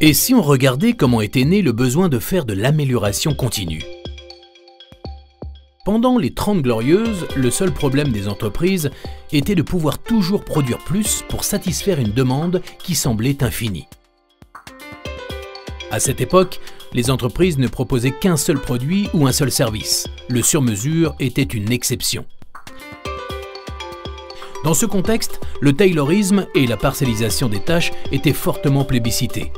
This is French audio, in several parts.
Et si on regardait comment était né le besoin de faire de l'amélioration continue? Pendant les 30 Glorieuses, le seul problème des entreprises était de pouvoir toujours produire plus pour satisfaire une demande qui semblait infinie. À cette époque, les entreprises ne proposaient qu'un seul produit ou un seul service. Le sur-mesure était une exception. Dans ce contexte, le taylorisme et la parcellisation des tâches étaient fortement plébiscités.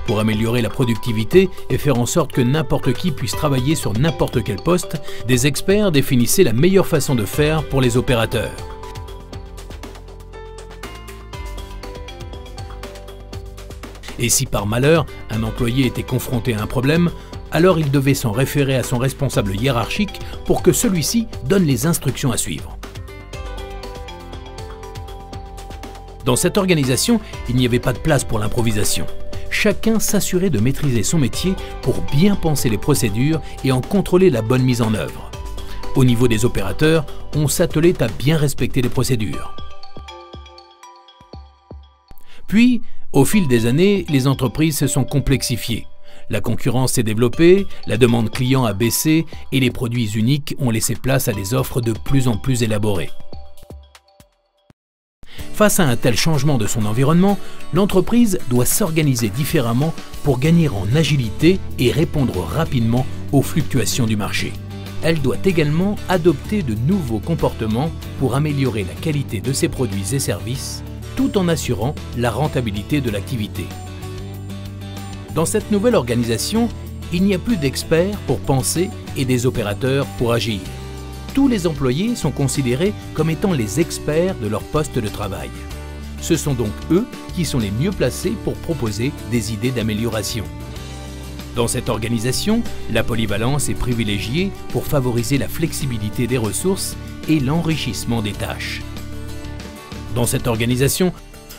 Pour améliorer la productivité et faire en sorte que n'importe qui puisse travailler sur n'importe quel poste, des experts définissaient la meilleure façon de faire pour les opérateurs. Et si par malheur, un employé était confronté à un problème, alors il devait s'en référer à son responsable hiérarchique pour que celui-ci donne les instructions à suivre. Dans cette organisation, il n'y avait pas de place pour l'improvisation. Chacun s'assurait de maîtriser son métier pour bien penser les procédures et en contrôler la bonne mise en œuvre. Au niveau des opérateurs, on s'attelait à bien respecter les procédures. Puis, au fil des années, les entreprises se sont complexifiées. La concurrence s'est développée, la demande client a baissé et les produits uniques ont laissé place à des offres de plus en plus élaborées. Face à un tel changement de son environnement, l'entreprise doit s'organiser différemment pour gagner en agilité et répondre rapidement aux fluctuations du marché. Elle doit également adopter de nouveaux comportements pour améliorer la qualité de ses produits et services, tout en assurant la rentabilité de l'activité. Dans cette nouvelle organisation, il n'y a plus d'experts pour penser et des opérateurs pour agir. Tous les employés sont considérés comme étant les experts de leur poste de travail. Ce sont donc eux qui sont les mieux placés pour proposer des idées d'amélioration. Dans cette organisation, la polyvalence est privilégiée pour favoriser la flexibilité des ressources et l'enrichissement des tâches. Dans cette organisation,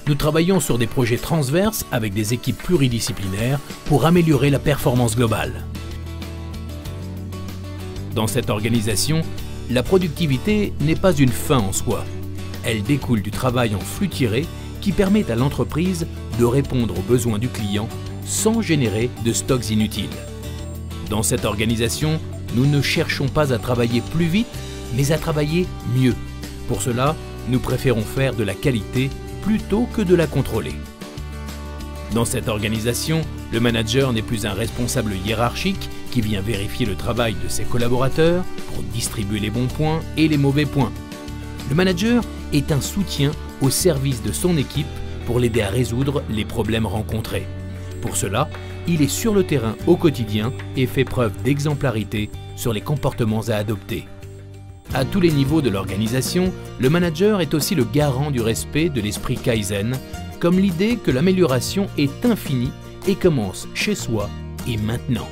nous travaillons sur des projets transverses avec des équipes pluridisciplinaires pour améliorer la performance globale. Dans cette organisation, la productivité n'est pas une fin en soi. Elle découle du travail en flux tiré qui permet à l'entreprise de répondre aux besoins du client sans générer de stocks inutiles. Dans cette organisation, nous ne cherchons pas à travailler plus vite, mais à travailler mieux. Pour cela, nous préférons faire de la qualité plutôt que de la contrôler. Dans cette organisation, le manager n'est plus un responsable hiérarchique qui vient vérifier le travail de ses collaborateurs pour distribuer les bons points et les mauvais points. Le manager est un soutien au service de son équipe pour l'aider à résoudre les problèmes rencontrés. Pour cela, il est sur le terrain au quotidien et fait preuve d'exemplarité sur les comportements à adopter. À tous les niveaux de l'organisation, le manager est aussi le garant du respect de l'esprit Kaizen, comme l'idée que l'amélioration est infinie et commence chez soi et maintenant.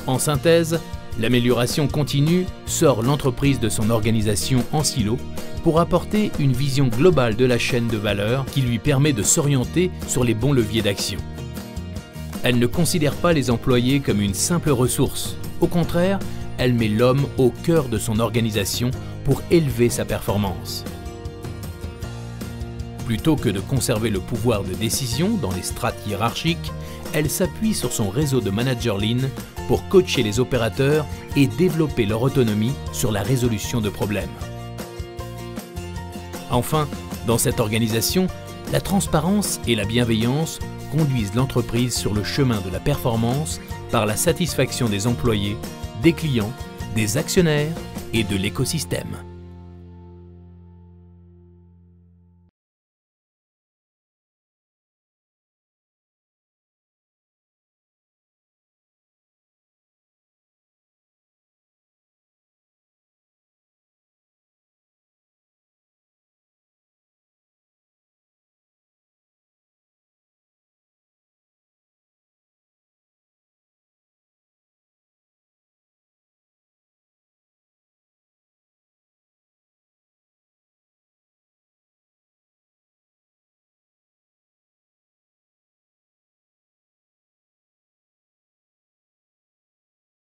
En synthèse, l'amélioration continue sort l'entreprise de son organisation en silo pour apporter une vision globale de la chaîne de valeur qui lui permet de s'orienter sur les bons leviers d'action. Elle ne considère pas les employés comme une simple ressource. Au contraire, elle met l'homme au cœur de son organisation pour élever sa performance. Plutôt que de conserver le pouvoir de décision dans les strates hiérarchiques, elle s'appuie sur son réseau de managers lean pour coacher les opérateurs et développer leur autonomie sur la résolution de problèmes. Enfin, dans cette organisation, la transparence et la bienveillance conduisent l'entreprise sur le chemin de la performance par la satisfaction des employés, des clients, des actionnaires et de l'écosystème.